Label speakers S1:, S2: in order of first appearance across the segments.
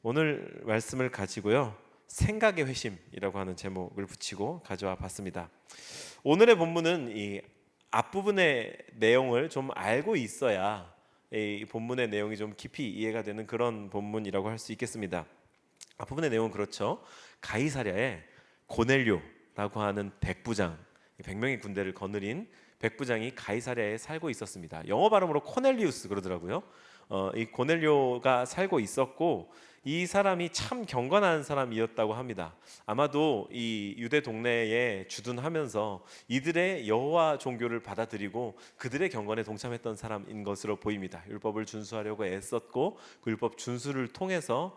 S1: 오늘 말씀을 가지고요, 생각의 회심이라고 하는 제목을 붙이고 가져와 봤습니다. 오늘의 본문은 이 앞부분의 내용을 좀 알고 있어야 이 본문의 내용이 좀 깊이 이해가 되는 그런 본문이라고 할 수 있겠습니다. 앞부분의 내용은 그렇죠. 가이사랴에 고넬료라고 하는 백부장, 100명의 군대를 거느린 백부장이 가이사랴에 살고 있었습니다. 영어 발음으로 코넬리우스 그러더라고요. 이 고넬료가 살고 있었고, 이 사람이 참 경건한 사람이었다고 합니다. 아마도 이 유대 동네에 주둔하면서 이들의 여호와 종교를 받아들이고 그들의 경건에 동참했던 사람인 것으로 보입니다. 율법을 준수하려고 애썼고 그 율법 준수를 통해서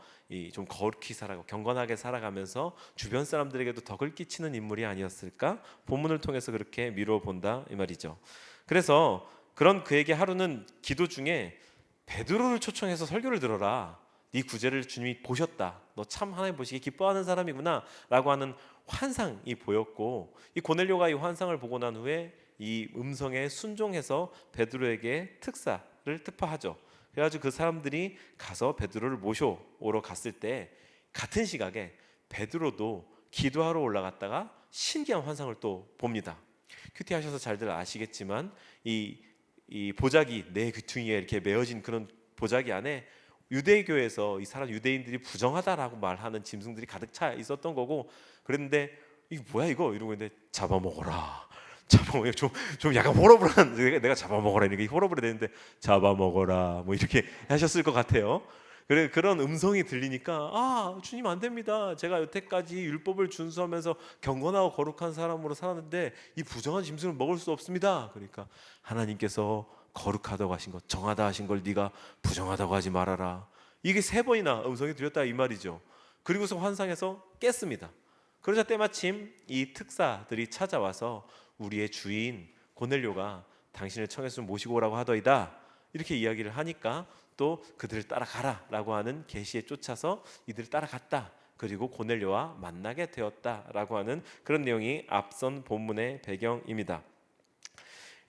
S1: 좀 거룩히 살아가고 경건하게 살아가면서 주변 사람들에게도 덕을 끼치는 인물이 아니었을까? 본문을 통해서 그렇게 미루어 본다 이 말이죠. 그래서 그런 그에게 하루는 기도 중에 베드로를 초청해서 설교를 들어라. 네 구제를 주님이 보셨다. 너 참 하나님 보시기 기뻐하는 사람이구나 라고 하는 환상이 보였고, 이 고넬료가 이 환상을 보고 난 후에 이 음성에 순종해서 베드로에게 특사를 특파하죠. 그래가지고 그 사람들이 가서 베드로를 모셔오러 갔을 때 같은 시각에 베드로도 기도하러 올라갔다가 신기한 환상을 또 봅니다. 큐티 하셔서 잘들 아시겠지만 이 보자기 내 귀퉁이에 이렇게 메어진 그런 보자기 안에 유대교에서 이 사람 유대인들이 부정하다라고 말하는 짐승들이 가득 차 있었던 거고, 그랬는데 이게 뭐야 이거 이러고 있는데 잡아먹어라. 잡아먹어. 좀 약간 호러블한, 내가 잡아먹어라 이렇게 호러블이 되는데 잡아먹어라 뭐 이렇게 하셨을 것 같아요. 그래, 그런 음성이 들리니까 주님 안 됩니다. 제가 여태까지 율법을 준수하면서 경건하고 거룩한 사람으로 살았는데 이 부정한 짐승을 먹을 수 없습니다. 그러니까 하나님께서 거룩하다고 하신 것, 정하다 하신 걸 네가 부정하다고 하지 말아라. 이게 3번이나 음성이 들렸다 이 말이죠. 그리고서 환상에서 깼습니다. 그러자 때마침 이 특사들이 찾아와서 우리의 주인 고넬료가 당신을 청해서 모시고 오라고 하더이다 이렇게 이야기를 하니까 또 그들을 따라가라 라고 하는 계시에 쫓아서 이들을 따라갔다. 그리고 고넬료와 만나게 되었다라고 하는 그런 내용이 앞선 본문의 배경입니다.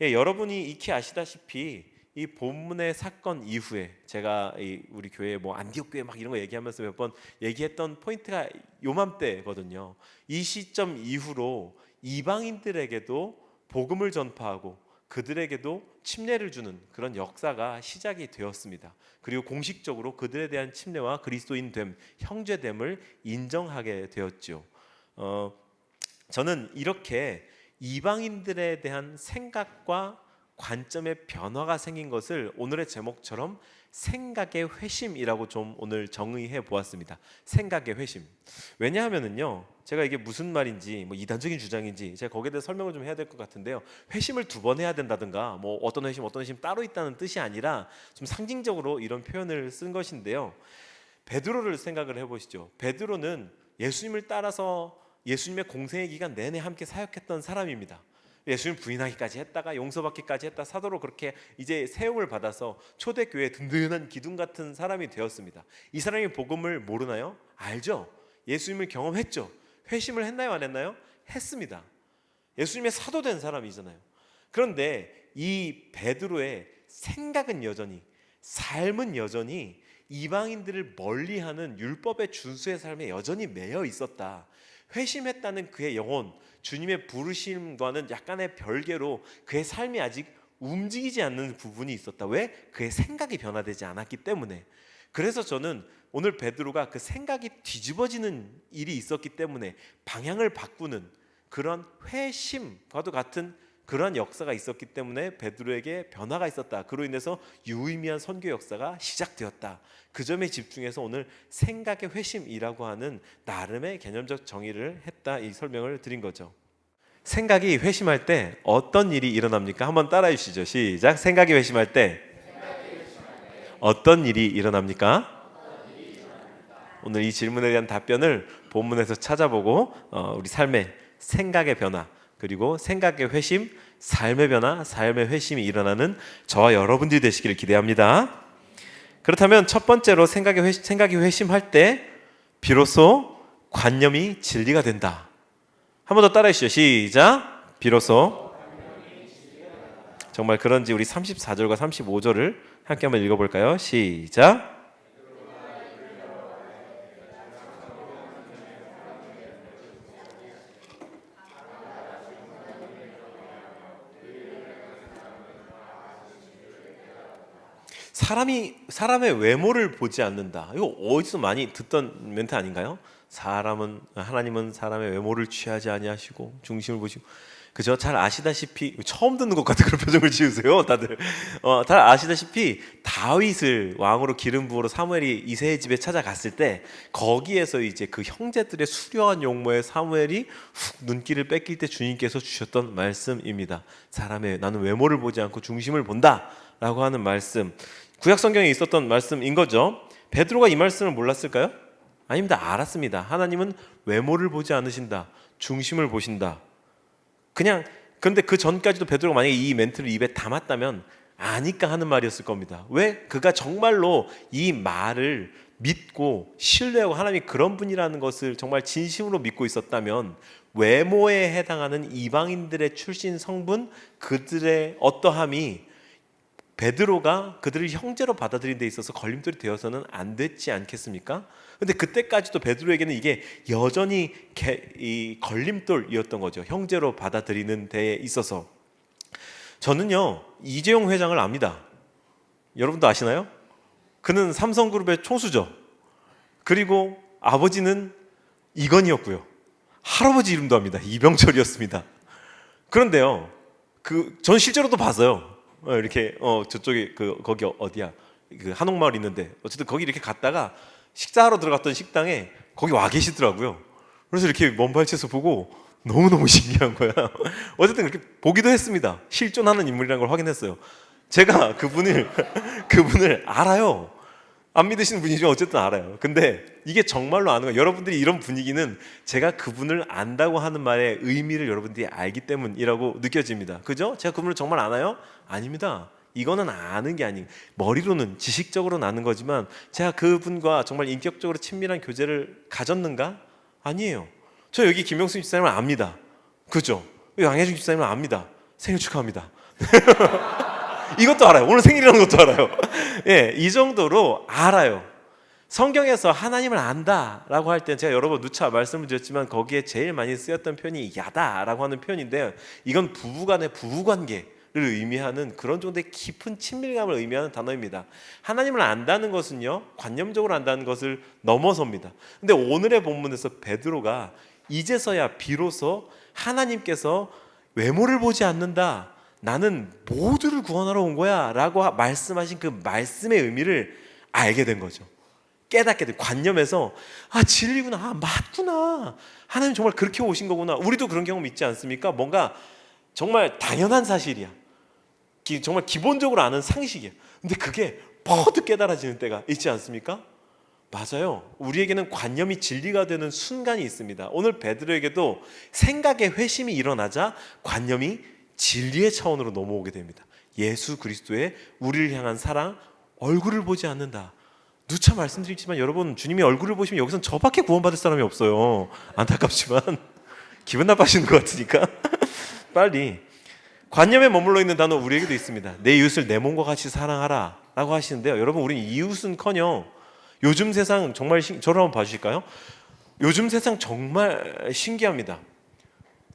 S1: 여러분이 익히 아시다시피 이 본문의 사건 이후에 제가 우리 교회 뭐 안디옥 교회 막 이런 거 얘기하면서 몇 번 얘기했던 포인트가 요맘때거든요. 이 시점 이후로 이방인들에게도 복음을 전파하고 그들에게도 침례를 주는 그런 역사가 시작이 되었습니다. 그리고 공식적으로 그들에 대한 침례와 그리스도인됨, 형제됨을 인정하게 되었죠. 저는 이렇게 이방인들에 대한 생각과 관점의 변화가 생긴 것을 오늘의 제목처럼 생각의 회심이라고 좀 오늘 정의해 보았습니다. 생각의 회심. 왜냐하면은요, 제가 이게 무슨 말인지 뭐 이단적인 주장인지 제가 거기에 대해서 설명을 좀 해야 될 것 같은데요. 회심을 2번 해야 된다든가 뭐 어떤 회심 따로 있다는 뜻이 아니라 좀 상징적으로 이런 표현을 쓴 것인데요. 베드로를 생각을 해보시죠. 베드로는 예수님을 따라서 예수님의 공생의 기간 내내 함께 사역했던 사람입니다. 예수님 부인하기까지 했다가 용서받기까지 했다, 사도로 그렇게 이제 세움을 받아서 초대교회 든든한 기둥 같은 사람이 되었습니다. 이 사람이 복음을 모르나요? 알죠. 예수님을 경험했죠. 회심을 했나요? 안 했나요? 했습니다. 예수님의 사도된 사람이잖아요. 그런데 이 베드로의 생각은 여전히, 삶은 여전히 이방인들을 멀리하는 율법의 준수의 삶에 여전히 매여 있었다. 회심했다는 그의 영혼, 주님의 부르심과는 약간의 별개로 그의 삶이 아직 움직이지 않는 부분이 있었다. 왜? 그의 생각이 변화되지 않았기 때문에. 그래서 저는 오늘 베드로가 그 생각이 뒤집어지는 일이 있었기 때문에 방향을 바꾸는 그런 회심과도 같은 그런 역사가 있었기 때문에 베드로에게 변화가 있었다. 그로 인해서 유의미한 선교 역사가 시작되었다. 그 점에 집중해서 오늘 생각의 회심이라고 하는 나름의 개념적 정의를 했다, 이 설명을 드린 거죠. 생각이 회심할 때 어떤 일이 일어납니까? 한번 따라해 주시죠. 시작. 생각이 회심할 때 어떤 일이 일어납니까? 오늘 이 질문에 대한 답변을 본문에서 찾아보고 우리 삶의 생각의 변화, 그리고 생각의 회심, 삶의 변화, 삶의 회심이 일어나는 저와 여러분들이 되시기를 기대합니다. 그렇다면 첫 번째로 생각이 회심할 때 비로소 관념이 진리가 된다. 한 번 더 따라해 주시죠. 시작. 비로소. 정말 그런지 우리 34절과 35절을 함께 한번 읽어볼까요? 시작. 사람의 외모를 보지 않는다. 이거 어디서 많이 듣던 멘트 아닌가요? 하나님은 사람의 외모를 취하지 아니하시고 중심을 보시고, 그죠? 잘 아시다시피, 처음 듣는 것 같은 그런 표정을 지으세요, 다들. 잘 아시다시피 다윗을 왕으로 기름 부으러 사무엘이 이새의 집에 찾아갔을 때 거기에서 이제 그 형제들의 수려한 용모에 사무엘이 훅 눈길을 뺏길 때 주님께서 주셨던 말씀입니다. 나는 외모를 보지 않고 중심을 본다라고 하는 말씀. 구약 성경에 있었던 말씀인 거죠. 베드로가 이 말씀을 몰랐을까요? 아닙니다. 알았습니다. 하나님은 외모를 보지 않으신다. 중심을 보신다. 그런데 그 전까지도 베드로가 만약에 이 멘트를 입에 담았다면 아니까 하는 말이었을 겁니다. 왜? 그가 정말로 이 말을 믿고 신뢰하고 하나님이 그런 분이라는 것을 정말 진심으로 믿고 있었다면 외모에 해당하는 이방인들의 출신 성분, 그들의 어떠함이 베드로가 그들을 형제로 받아들인 데 있어서 걸림돌이 되어서는 안 됐지 않겠습니까? 근데 그때까지도 베드로에게는 이게 여전히 이 걸림돌이었던 거죠. 형제로 받아들이는 데에 있어서. 저는요, 이재용 회장을 압니다. 여러분도 아시나요? 그는 삼성그룹의 총수죠. 그리고 아버지는 이건희였고요. 할아버지 이름도 압니다. 이병철이었습니다. 그런데요, 전 실제로도 봤어요. 이렇게 저쪽에 거기 어디야? 그 한옥마을 있는데 어쨌든 거기 이렇게 갔다가 식사하러 들어갔던 식당에 거기 와 계시더라고요. 그래서 이렇게 먼 발치에서 보고 너무너무 신기한 거야. 어쨌든 그렇게 보기도 했습니다. 실존하는 인물이라는 걸 확인했어요. 제가 그분을 알아요. 안 믿으시는 분이지만 어쨌든 알아요. 근데 이게 정말로 아는 거예요. 여러분들이 이런 분위기는 제가 그분을 안다고 하는 말의 의미를 여러분들이 알기 때문이라고 느껴집니다. 그죠? 제가 그분을 정말 아나요? 아닙니다. 이거는 아는 게 아니에요. 머리로는, 지식적으로는 아는 거지만 제가 그분과 정말 인격적으로 친밀한 교제를 가졌는가? 아니에요. 저 여기 김영순 집사님을 압니다. 그죠? 양혜중 집사님을 압니다. 생일 축하합니다. 이것도 알아요. 오늘 생일이라는 것도 알아요. 예, 이 정도로 알아요. 성경에서 하나님을 안다라고 할 때 제가 여러 번 누차 말씀을 드렸지만 거기에 제일 많이 쓰였던 표현이 야다라고 하는 표현인데, 이건 부부간의 부부관계를 의미하는 그런 정도의 깊은 친밀감을 의미하는 단어입니다. 하나님을 안다는 것은요, 관념적으로 안다는 것을 넘어섭니다. 근데 오늘의 본문에서 베드로가 이제서야 비로소 하나님께서 외모를 보지 않는다, 나는 모두를 구원하러 온 거야 라고 말씀하신 그 말씀의 의미를 알게 된 거죠. 깨닫게 된 관념에서 진리구나, 맞구나, 하나님 정말 그렇게 오신 거구나. 우리도 그런 경험 있지 않습니까? 뭔가 정말 당연한 사실이야, 정말 기본적으로 아는 상식이야. 근데 그게 퍼뜩 깨달아지는 때가 있지 않습니까? 맞아요. 우리에게는 관념이 진리가 되는 순간이 있습니다. 오늘 베드로에게도 생각의 회심이 일어나자 관념이 진리의 차원으로 넘어오게 됩니다. 예수 그리스도의 우리를 향한 사랑, 얼굴을 보지 않는다. 누차 말씀드리지만 여러분, 주님이 얼굴을 보시면 여기선 저밖에 구원받을 사람이 없어요. 안타깝지만 기분 나빠하시는 것 같으니까 빨리. 관념에 머물러 있는 단어 우리에게도 있습니다. 내 이웃을 내 몸과 같이 사랑하라 라고 하시는데요, 여러분, 우리는 이웃은커녕 요즘 세상 정말 저를 한번 봐주실까요? 요즘 세상 정말 신기합니다.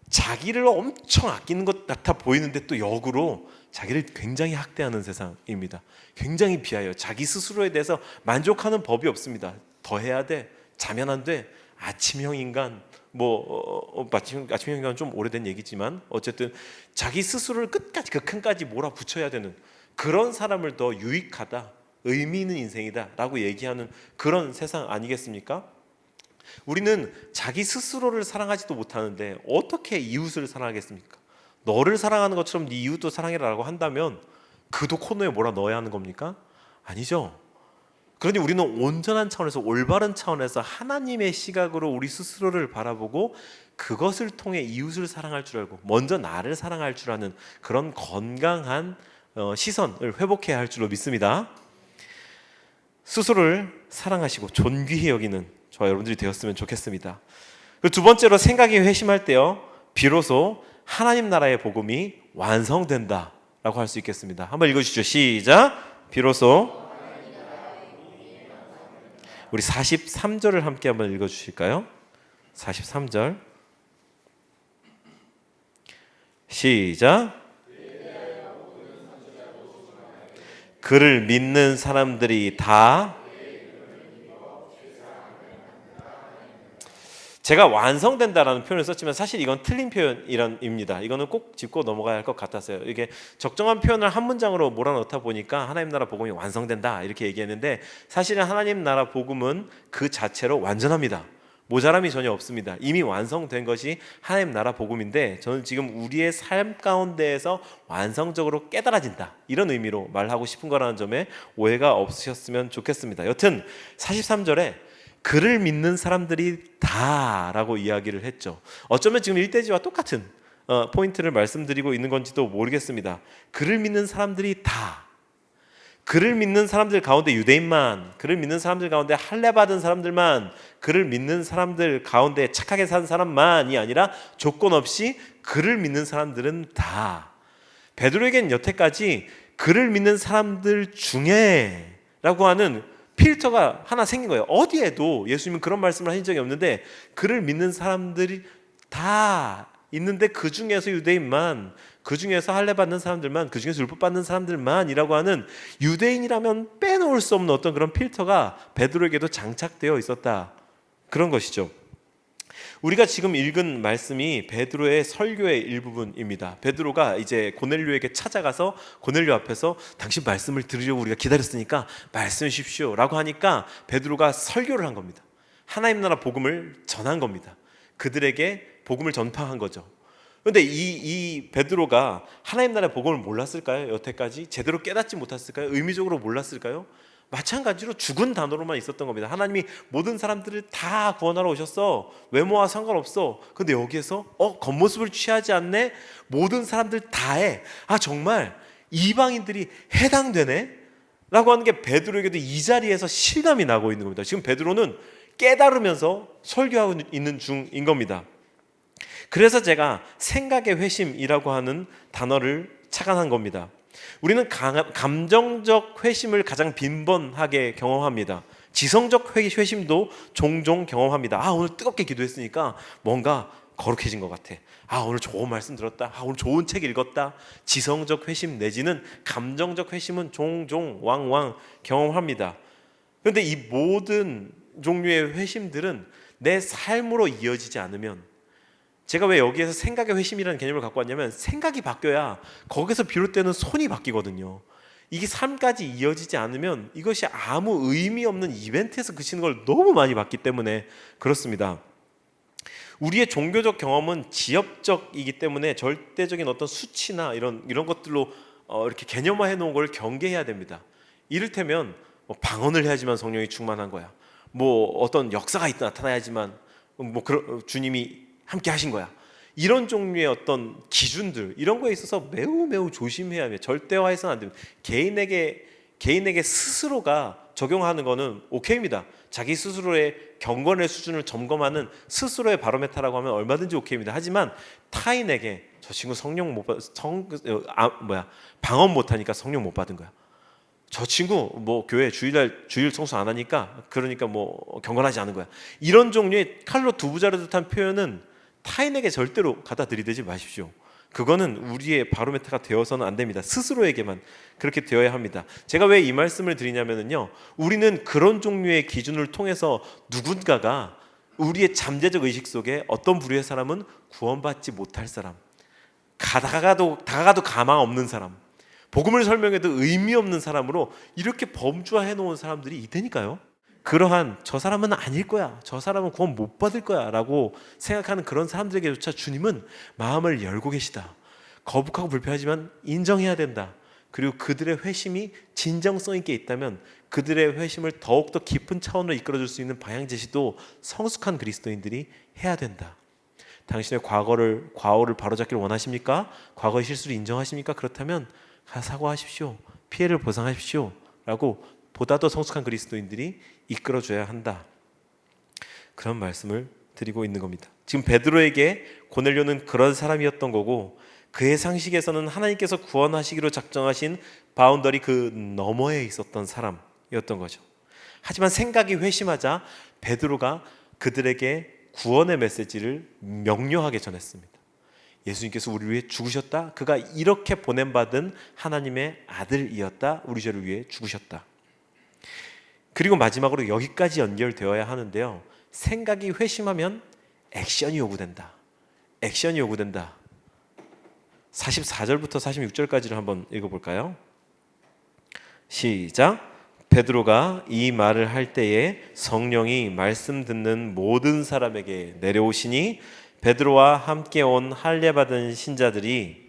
S1: 자기를 엄청 아끼는 것 같아 보이는데 또 역으로 자기를 굉장히 학대하는 세상입니다. 굉장히 비하여 자기 스스로에 대해서 만족하는 법이 없습니다. 더 해야 돼, 자면 안 돼, 아침형 인간, 아침형 인간은 좀 오래된 얘기지만 어쨌든 자기 스스로를 끝까지 극한까지 몰아붙여야 되는 그런 사람을 더 유익하다, 의미 있는 인생이다 라고 얘기하는 그런 세상 아니겠습니까? 우리는 자기 스스로를 사랑하지도 못하는데 어떻게 이웃을 사랑하겠습니까? 너를 사랑하는 것처럼 네 이웃도 사랑해라라고 한다면 그도 코너에 몰아 넣어야 하는 겁니까? 아니죠. 그러니 우리는 온전한 차원에서, 올바른 차원에서 하나님의 시각으로 우리 스스로를 바라보고 그것을 통해 이웃을 사랑할 줄 알고 먼저 나를 사랑할 줄 아는 그런 건강한 시선을 회복해야 할 줄로 믿습니다. 스스로를 사랑하시고 존귀히 여기는 저와 여러분들이 되었으면 좋겠습니다. 그리고 두 번째로, 생각이 회심할 때요, 비로소 하나님 나라의 복음이 완성된다라고 할 수 있겠습니다. 한번 읽어주시죠. 시작. 비로소. 우리 43절을 함께 한번 읽어주실까요? 43절 시작. 그를 믿는 사람들이 다. 제가 완성된다라는 표현을 썼지만 사실 이건 틀린 표현입니다. 이거는 꼭 짚고 넘어가야 할 것 같았어요. 이게 적정한 표현을 한 문장으로 몰아넣다 보니까 하나님 나라 복음이 완성된다 이렇게 얘기했는데, 사실은 하나님 나라 복음은 그 자체로 완전합니다. 모자람이 전혀 없습니다. 이미 완성된 것이 하나님 나라 복음인데, 저는 지금 우리의 삶 가운데에서 완성적으로 깨달아진다, 이런 의미로 말하고 싶은 거라는 점에 오해가 없으셨으면 좋겠습니다. 여튼 43절에 그를 믿는 사람들이 다라고 이야기를 했죠. 어쩌면 지금 일대지와 똑같은 포인트를 말씀드리고 있는 건지도 모르겠습니다. 그를 믿는 사람들이 다. 그를 믿는 사람들 가운데 유대인만, 그를 믿는 사람들 가운데 할례 받은 사람들만, 그를 믿는 사람들 가운데 착하게 산 사람만이 아니라 조건 없이 그를 믿는 사람들은 다. 베드로에겐 여태까지 그를 믿는 사람들 중에 라고 하는 필터가 하나 생긴 거예요. 어디에도 예수님은 그런 말씀을 하신 적이 없는데, 그를 믿는 사람들이 다 있는데 그 중에서 유대인만, 그 중에서 할례 받는 사람들만, 그 중에서 율법 받는 사람들만이라고 하는 유대인이라면 빼놓을 수 없는 어떤 그런 필터가 베드로에게도 장착되어 있었다, 그런 것이죠. 우리가 지금 읽은 말씀이 베드로의 설교의 일부분입니다. 베드로가 이제 고넬료에게 찾아가서 고넬료 앞에서 당신 말씀을 들으려고 우리가 기다렸으니까 말씀해 주십시오 라고 하니까 베드로가 설교를 한 겁니다. 하나님 나라 복음을 전한 겁니다. 그들에게 복음을 전파한 거죠. 그런데 이 베드로가 하나님 나라의 복음을 몰랐을까요? 여태까지 제대로 깨닫지 못했을까요? 의미적으로 몰랐을까요? 마찬가지로 죽은 단어로만 있었던 겁니다. 하나님이 모든 사람들을 다 구원하러 오셨어. 외모와 상관없어. 근데 여기에서 겉모습을 취하지 않네. 모든 사람들 다해. 정말 이방인들이 해당되네 라고 하는 게 베드로에게도 이 자리에서 실감이 나고 있는 겁니다. 지금 베드로는 깨달으면서 설교하고 있는 중인 겁니다. 그래서 제가 생각의 회심이라고 하는 단어를 착안한 겁니다. 우리는 감정적 회심을 가장 빈번하게 경험합니다. 지성적 회심도 종종 경험합니다. 오늘 뜨겁게 기도했으니까 뭔가 거룩해진 것 같아. 오늘 좋은 말씀 들었다. 오늘 좋은 책 읽었다. 지성적 회심 내지는 감정적 회심은 종종 왕왕 경험합니다. 그런데 이 모든 종류의 회심들은 내 삶으로 이어지지 않으면, 제가 왜 여기에서 생각의 회심이라는 개념을 갖고 왔냐면, 생각이 바뀌어야 거기서 비롯되는 손이 바뀌거든요. 이게 삶까지 이어지지 않으면 이것이 아무 의미 없는 이벤트에서 그치는 걸 너무 많이 봤기 때문에 그렇습니다. 우리의 종교적 경험은 지엽적이기 때문에 절대적인 어떤 수치나 이런 것들로 이렇게 개념화해 놓은 걸 경계해야 됩니다. 이를테면 방언을 해야지만 성령이 충만한 거야. 어떤 역사가 나타나야지만 주님이 함께 하신 거야. 이런 종류의 어떤 기준들, 이런 거에 있어서 매우 조심해야 합니다. 절대화해서는 안 됩니다. 개인에게 스스로가 적용하는 거는 오케이입니다. 자기 스스로의 경건의 수준을 점검하는 스스로의 바로메타라고 하면 얼마든지 오케이입니다. 하지만 타인에게 저 친구 성령 못 받, 방언 못 하니까 성령 못 받은 거야. 저 친구 교회 주일 청소 안 하니까 그러니까 경건하지 않은 거야. 이런 종류의 칼로 두부 자르듯한 표현은 타인에게 절대로 갖다 들이대지 마십시오. 그거는 우리의 바로메타가 되어서는 안 됩니다. 스스로에게만 그렇게 되어야 합니다. 제가 왜 이 말씀을 드리냐면요, 우리는 그런 종류의 기준을 통해서 누군가가 우리의 잠재적 의식 속에 어떤 부류의 사람은 구원받지 못할 사람, 다가가도 가망 없는 사람, 복음을 설명해도 의미 없는 사람으로 이렇게 범주화해 놓은 사람들이 있다니까요. 그러한 저 사람은 아닐 거야, 저 사람은 구원 못 받을 거야 라고 생각하는 그런 사람들에게조차 주님은 마음을 열고 계시다. 거북하고 불편하지만 인정해야 된다. 그리고 그들의 회심이 진정성 있게 있다면 그들의 회심을 더욱더 깊은 차원으로 이끌어줄 수 있는 방향 제시도 성숙한 그리스도인들이 해야 된다. 당신의 과오를 바로잡기를 원하십니까? 과거의 실수를 인정하십니까? 그렇다면 사과하십시오. 피해를 보상하십시오 라고 보다 더 성숙한 그리스도인들이 이끌어줘야 한다. 그런 말씀을 드리고 있는 겁니다. 지금 베드로에게 고넬료는 그런 사람이었던 거고, 그의 상식에서는 하나님께서 구원하시기로 작정하신 바운더리 그 너머에 있었던 사람이었던 거죠. 하지만 생각이 회심하자 베드로가 그들에게 구원의 메시지를 명료하게 전했습니다. 예수님께서 우리를 위해 죽으셨다. 그가 이렇게 보냄받은 하나님의 아들이었다. 우리 죄를 위해 죽으셨다. 그리고 마지막으로 여기까지 연결되어야 하는데요. 생각이 회심하면 액션이 요구된다. 액션이 요구된다. 44절부터 46절까지를 한번 읽어볼까요? 시작. 베드로가 이 말을 할 때에 성령이 말씀 듣는 모든 사람에게 내려오시니 베드로와 함께 온 할례 받은 신자들이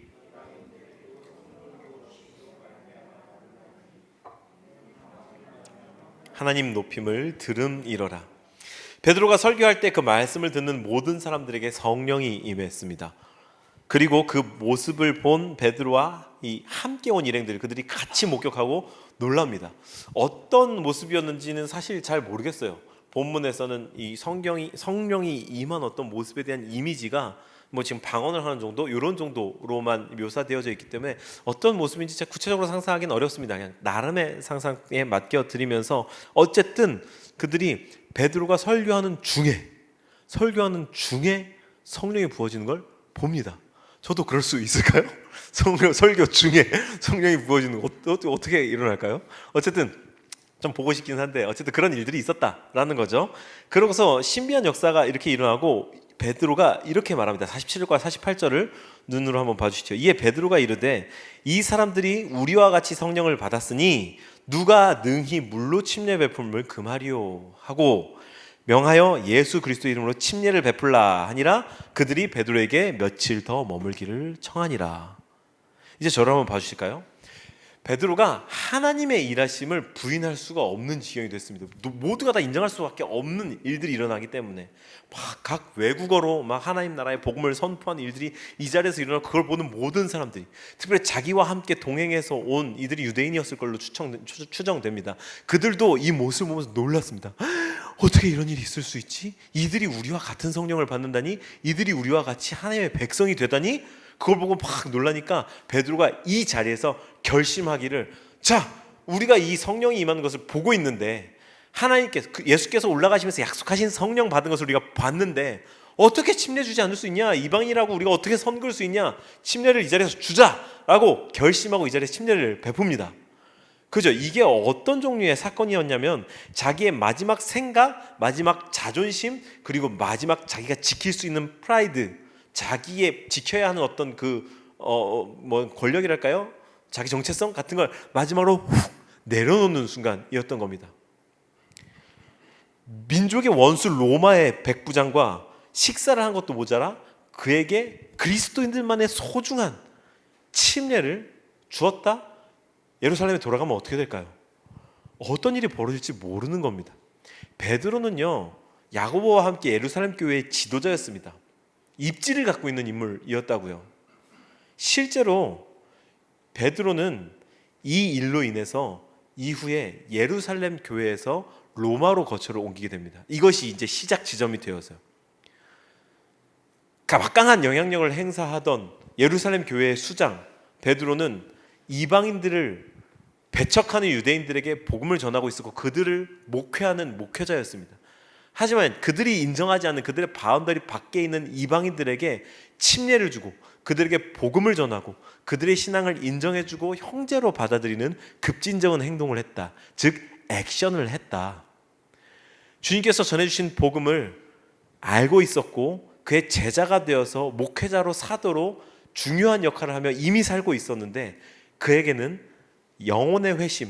S1: 하나님 높임을 들음이러라. 베드로가 설교할 때 그 말씀을 듣는 모든 사람들에게 성령이 임했습니다. 그리고 그 모습을 본 베드로와 이 함께 온 일행들, 그들이 같이 목격하고 놀랍니다. 어떤 모습이었는지는 사실 잘 모르겠어요. 본문에서는 이 성령이 임한 어떤 모습에 대한 이미지가 뭐 지금 방언을 하는 정도, 이런 정도로만 묘사되어져 있기 때문에 어떤 모습인지 제가 구체적으로 상상하기는 어렵습니다. 그냥 나름의 상상에 맡겨 드리면서 어쨌든 그들이 베드로가 설교하는 중에 성령이 부어지는 걸 봅니다. 저도 그럴 수 있을까요? 설교 중에 성령이 부어지는 거 어떻게 일어날까요? 어쨌든 좀 보고 싶긴 한데 어쨌든 그런 일들이 있었다라는 거죠. 그러고서 신비한 역사가 이렇게 일어나고 베드로가 이렇게 말합니다. 47절과 48절을 눈으로 한번 봐주시죠. 이에 베드로가 이르되 이 사람들이 우리와 같이 성령을 받았으니 누가 능히 물로 침례 베품을 금하리요 하고 명하여 예수 그리스도 이름으로 침례를 베풀라 하니라. 그들이 베드로에게 며칠 더 머물기를 청하니라. 이제 저를 한번 봐주실까요? 베드로가 하나님의 일하심을 부인할 수가 없는 지경이 됐습니다. 모두가 다 인정할 수밖에 없는 일들이 일어나기 때문에 막 각 외국어로 막 하나님 나라의 복음을 선포하는 일들이 이 자리에서 일어나고 그걸 보는 모든 사람들이, 특별히 자기와 함께 동행해서 온 이들이 유대인이었을 걸로 추정됩니다. 그들도 이 모습을 보면서 놀랐습니다. 어떻게 이런 일이 있을 수 있지? 이들이 우리와 같은 성령을 받는다니? 이들이 우리와 같이 하나님의 백성이 되다니? 그걸 보고 막 놀라니까 베드로가 이 자리에서 결심하기를, 자, 우리가 이 성령이 임하는 것을 보고 있는데 하나님께서 예수께서 올라가시면서 약속하신 성령 받은 것을 우리가 봤는데 어떻게 침례 주지 않을 수 있냐? 이방인이라고 우리가 어떻게 선 그을 수 있냐? 침례를 이 자리에서 주자라고 결심하고 이 자리에 침례를 베풉니다. 그죠? 이게 어떤 종류의 사건이었냐면 자기의 마지막 생각, 마지막 자존심, 그리고 마지막 자기가 지킬 수 있는 프라이드, 자기의 지켜야 하는 어떤 권력이랄까요? 자기 정체성 같은 걸 마지막으로 훅 내려놓는 순간이었던 겁니다. 민족의 원수 로마의 백부장과 식사를 한 것도 모자라 그에게 그리스도인들만의 소중한 침례를 주었다. 예루살렘에 돌아가면 어떻게 될까요? 어떤 일이 벌어질지 모르는 겁니다. 베드로는요, 야고보와 함께 예루살렘 교회의 지도자였습니다. 입지를 갖고 있는 인물이었다고요. 실제로 베드로는 이 일로 인해서 이후에 예루살렘 교회에서 로마로 거처를 옮기게 됩니다. 이것이 이제 시작 지점이 되어서요. 막강한 영향력을 행사하던 예루살렘 교회의 수장 베드로는 이방인들을 배척하는 유대인들에게 복음을 전하고 있었고 그들을 목회하는 목회자였습니다. 하지만 그들이 인정하지 않는 그들의 바운더리 밖에 있는 이방인들에게 침례를 주고 그들에게 복음을 전하고 그들의 신앙을 인정해주고 형제로 받아들이는 급진적인 행동을 했다. 즉 액션을 했다. 주님께서 전해주신 복음을 알고 있었고 그의 제자가 되어서 목회자로 사도로 중요한 역할을 하며 이미 살고 있었는데 그에게는 영혼의 회심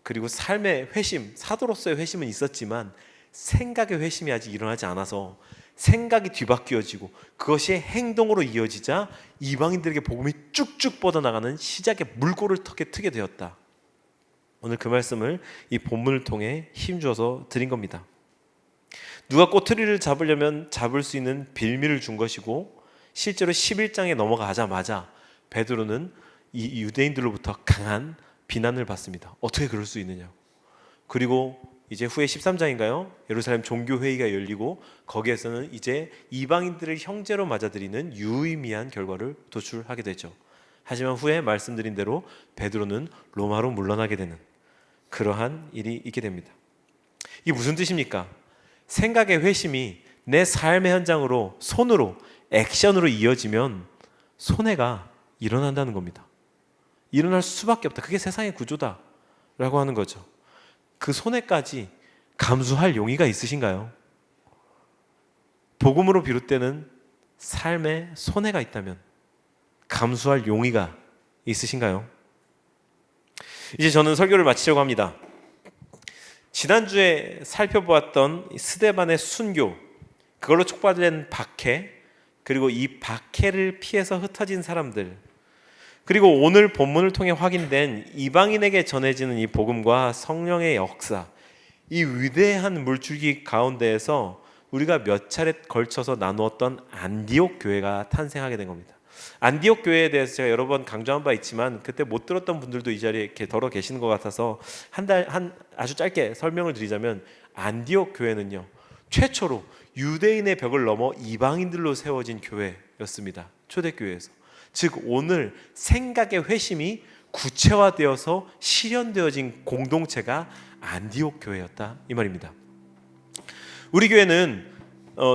S1: 그리고 삶의 회심, 사도로서의 회심은 있었지만 생각의 회심이 아직 일어나지 않아서 생각이 뒤바뀌어지고 그것이 행동으로 이어지자 이방인들에게 복음이 쭉쭉 뻗어나가는 시작의 물꼬를 트게 되었다. 오늘 그 말씀을 이 본문을 통해 힘주어서 드린 겁니다. 누가 꼬투리를 잡으려면 잡을 수 있는 빌미를 준 것이고 실제로 11장에 넘어가자마자 베드로는 이 유대인들로부터 강한 비난을 받습니다. 어떻게 그럴 수 있느냐. 그리고 이제 후에 13장인가요? 예루살렘 종교회의가 열리고 거기에서는 이제 이방인들을 형제로 맞아들이는 유의미한 결과를 도출하게 되죠. 하지만 후에 말씀드린 대로 베드로는 로마로 물러나게 되는 그러한 일이 있게 됩니다. 이게 무슨 뜻입니까? 생각의 회심이 내 삶의 현장으로 손으로 액션으로 이어지면 손해가 일어난다는 겁니다. 일어날 수밖에 없다. 그게 세상의 구조다라고 하는 거죠. 그 손해까지 감수할 용의가 있으신가요? 복음으로 비롯되는 삶에 손해가 있다면 감수할 용의가 있으신가요? 이제 저는 설교를 마치려고 합니다. 지난주에 살펴보았던 스데반의 순교, 그걸로 촉발된 박해, 그리고 이 박해를 피해서 흩어진 사람들, 그리고 오늘 본문을 통해 확인된 이방인에게 전해지는 이 복음과 성령의 역사, 이 위대한 물줄기 가운데에서 우리가 몇 차례 걸쳐서 나누었던 안디옥 교회가 탄생하게 된 겁니다. 안디옥 교회에 대해서 제가 여러 번 강조한 바 있지만 그때 못 들었던 분들도 이 자리에 이렇게 덜어 계시는 것 같아서 아주 짧게 설명을 드리자면, 안디옥 교회는요, 최초로 유대인의 벽을 넘어 이방인들로 세워진 교회였습니다. 초대교회에서. 즉 오늘 생각의 회심이 구체화되어서 실현되어진 공동체가 안디옥 교회였다, 이 말입니다. 우리 교회는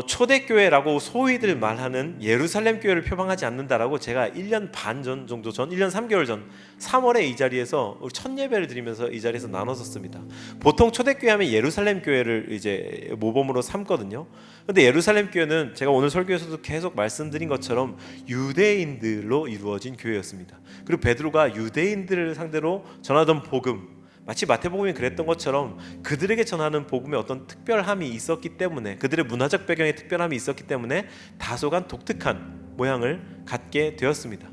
S1: 초대교회라고 소위들 말하는 예루살렘 교회를 표방하지 않는다라고 제가 1년 반 정도 전, 1년 3개월 전 3월에 이 자리에서 우리 첫 예배를 드리면서 이 자리에서 나눴었습니다. 보통 초대교회 하면 예루살렘 교회를 이제 모범으로 삼거든요. 근데 예루살렘 교회는 제가 오늘 설교에서도 계속 말씀드린 것처럼 유대인들로 이루어진 교회였습니다. 그리고 베드로가 유대인들을 상대로 전하던 복음, 마치 마태복음이 그랬던 것처럼 그들에게 전하는 복음에 어떤 특별함이 있었기 때문에, 그들의 문화적 배경에 특별함이 있었기 때문에 다소간 독특한 모양을 갖게 되었습니다.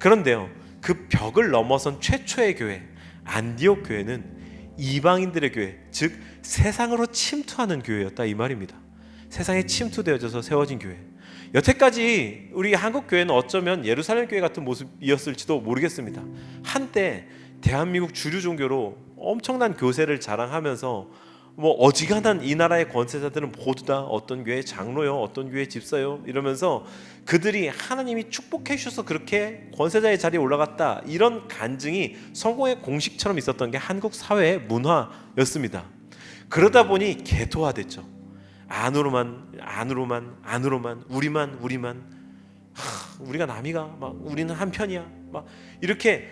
S1: 그런데요, 그 벽을 넘어선 최초의 교회 안디옥 교회는 이방인들의 교회, 즉 세상으로 침투하는 교회였다, 이 말입니다. 세상에 침투되어져서 세워진 교회. 여태까지 우리 한국 교회는 어쩌면 예루살렘 교회 같은 모습이었을지도 모르겠습니다. 한때 대한민국 주류 종교로 엄청난 교세를 자랑하면서 어지간한 이 나라의 권세자들은 모두 다 어떤 교회 장로요, 어떤 교회 집사요 이러면서 그들이 하나님이 축복해 주셔서 그렇게 권세자의 자리에 올라갔다, 이런 간증이 성공의 공식처럼 있었던 게 한국 사회의 문화였습니다. 그러다 보니 개토화됐죠. 안으로만 우리만 우리가 남이가 막 우리는 한편이야 막 이렇게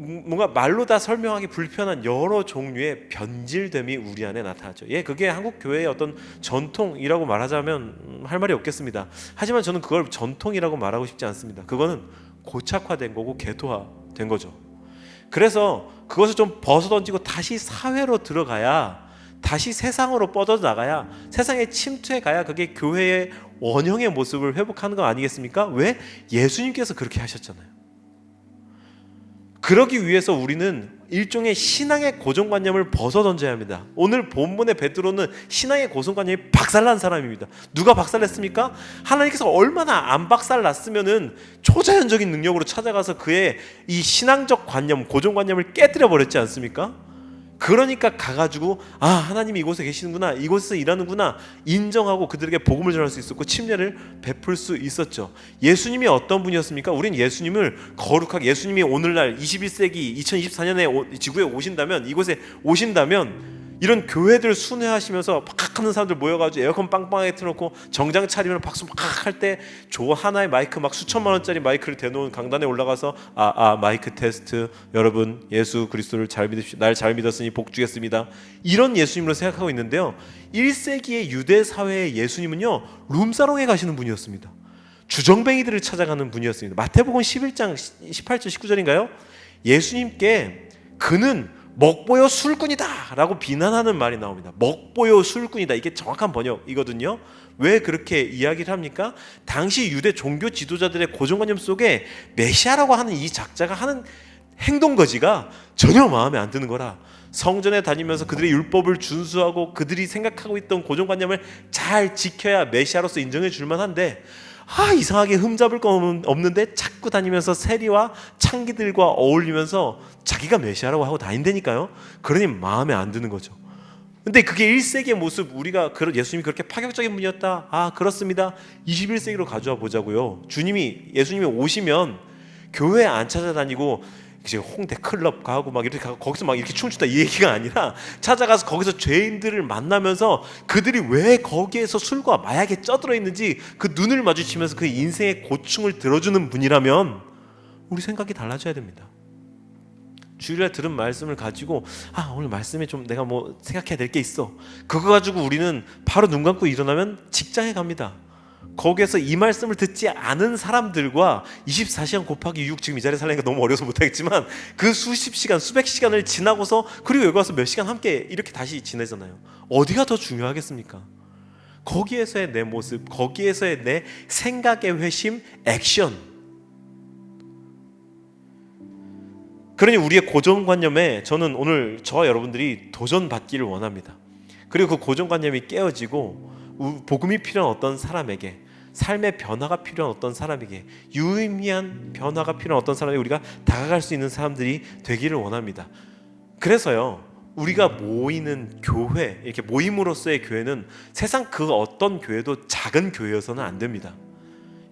S1: 뭔가 말로 다 설명하기 불편한 여러 종류의 변질됨이 우리 안에 나타나죠. 그게 한국 교회의 어떤 전통이라고 말하자면 할 말이 없겠습니다. 하지만 저는 그걸 전통이라고 말하고 싶지 않습니다. 그거는 고착화된 거고 개토화된 거죠. 그래서 그것을 좀 벗어던지고 다시 사회로 들어가야, 다시 세상으로 뻗어나가야, 세상에 침투해 가야 그게 교회의 원형의 모습을 회복하는 거 아니겠습니까? 왜? 예수님께서 그렇게 하셨잖아요. 그러기 위해서 우리는 일종의 신앙의 고정관념을 벗어던져야 합니다. 오늘 본문의 베드로는 신앙의 고정관념이 박살난 사람입니다. 누가 박살냈습니까? 하나님께서 얼마나 안 박살났으면은 초자연적인 능력으로 찾아가서 그의 이 신앙적 관념, 고정관념을 깨뜨려 버렸지 않습니까? 그러니까 가가지고 하나님이 이곳에 계시는구나, 이곳에서 일하는구나 인정하고 그들에게 복음을 전할 수 있었고 침례를 베풀 수 있었죠. 예수님이 어떤 분이었습니까? 우린 예수님을 거룩하게, 예수님이 오늘날 21세기 2024년에 지구에 오신다면, 이곳에 오신다면 이런 교회들 순회하시면서 막 하는 사람들 모여가지고 에어컨 빵빵하게 틀어놓고 정장 차리면 박수 막 할 때 조 하나의 마이크 막 수천만 원짜리 마이크를 대놓은 강단에 올라가서 마이크 테스트, 여러분 예수 그리스도를 잘 믿으십시오, 날 잘 믿었으니 복 주겠습니다, 이런 예수님으로 생각하고 있는데요, 1세기의 유대 사회의 예수님은요 룸사롱에 가시는 분이었습니다. 주정뱅이들을 찾아가는 분이었습니다. 마태복음 11장 18절 19절인가요? 예수님께 그는 먹보요 술꾼이다 라고 비난하는 말이 나옵니다. 먹보요 술꾼이다, 이게 정확한 번역이거든요. 왜 그렇게 이야기를 합니까? 당시 유대 종교 지도자들의 고정관념 속에 메시아라고 하는 이 작자가 하는 행동거지가 전혀 마음에 안 드는 거라, 성전에 다니면서 그들의 율법을 준수하고 그들이 생각하고 있던 고정관념을 잘 지켜야 메시아로서 인정해 줄 만한데, 이상하게 흠잡을 거 없는데 자꾸 다니면서 세리와 창기들과 어울리면서 자기가 메시아라고 하고 다닌다니까요. 그러니 마음에 안 드는 거죠. 근데 그게 1세기의 모습, 우리가 예수님이 그렇게 파격적인 분이었다, 그렇습니다. 21세기로 가져와 보자고요. 예수님이 오시면 교회에 안 찾아다니고 지금 홍대 클럽 가고 막 이렇게 가고 거기서 막 이렇게 춤추다 이 얘기가 아니라 찾아가서 거기서 죄인들을 만나면서 그들이 왜 거기에서 술과 마약에 쪄들어 있는지 그 눈을 마주치면서 그 인생의 고충을 들어주는 분이라면 우리 생각이 달라져야 됩니다. 주일에 들은 말씀을 가지고 오늘 말씀에 좀 내가 뭐 생각해야 될 게 있어, 그거 가지고 우리는 바로 눈 감고 일어나면 직장에 갑니다. 거기에서 이 말씀을 듣지 않은 사람들과 24시간 곱하기 6, 지금 이 자리에 살려니까 너무 어려서 못하겠지만 그 수십 시간 수백 시간을 지나고서 그리고 여기 와서 몇 시간 함께 이렇게 다시 지내잖아요. 어디가 더 중요하겠습니까? 거기에서의 내 모습, 거기에서의 내 생각의 회심, 액션. 그러니 우리의 고정관념에 저는 오늘 저와 여러분들이 도전받기를 원합니다. 그리고 그 고정관념이 깨어지고 복음이 필요한 어떤 사람에게, 삶의 변화가 필요한 어떤 사람에게, 유의미한 변화가 필요한 어떤 사람에게 우리가 다가갈 수 있는 사람들이 되기를 원합니다. 그래서요, 우리가 모이는 교회, 이렇게 모임으로서의 교회는 세상 그 어떤 교회도 작은 교회여서는 안 됩니다.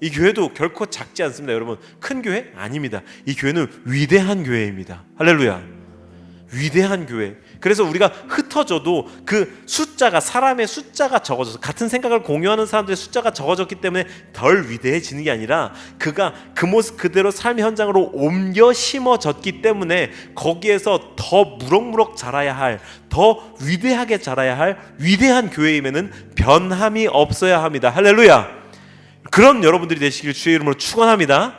S1: 이 교회도 결코 작지 않습니다. 여러분, 큰 교회 아닙니다. 이 교회는 위대한 교회입니다. 할렐루야. 위대한 교회. 그래서 우리가 흩어져도 그 숫자가, 사람의 숫자가 적어져서 같은 생각을 공유하는 사람들의 숫자가 적어졌기 때문에 덜 위대해지는 게 아니라 그가 그 모습 그대로 삶의 현장으로 옮겨 심어졌기 때문에 거기에서 더 무럭무럭 자라야 할, 더 위대하게 자라야 할 위대한 교회임에는 변함이 없어야 합니다. 할렐루야. 그런 여러분들이 되시길 주의 이름으로 축원합니다.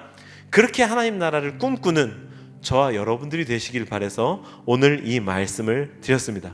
S1: 그렇게 하나님 나라를 꿈꾸는 저와 여러분들이 되시길 바라서 오늘 이 말씀을 드렸습니다.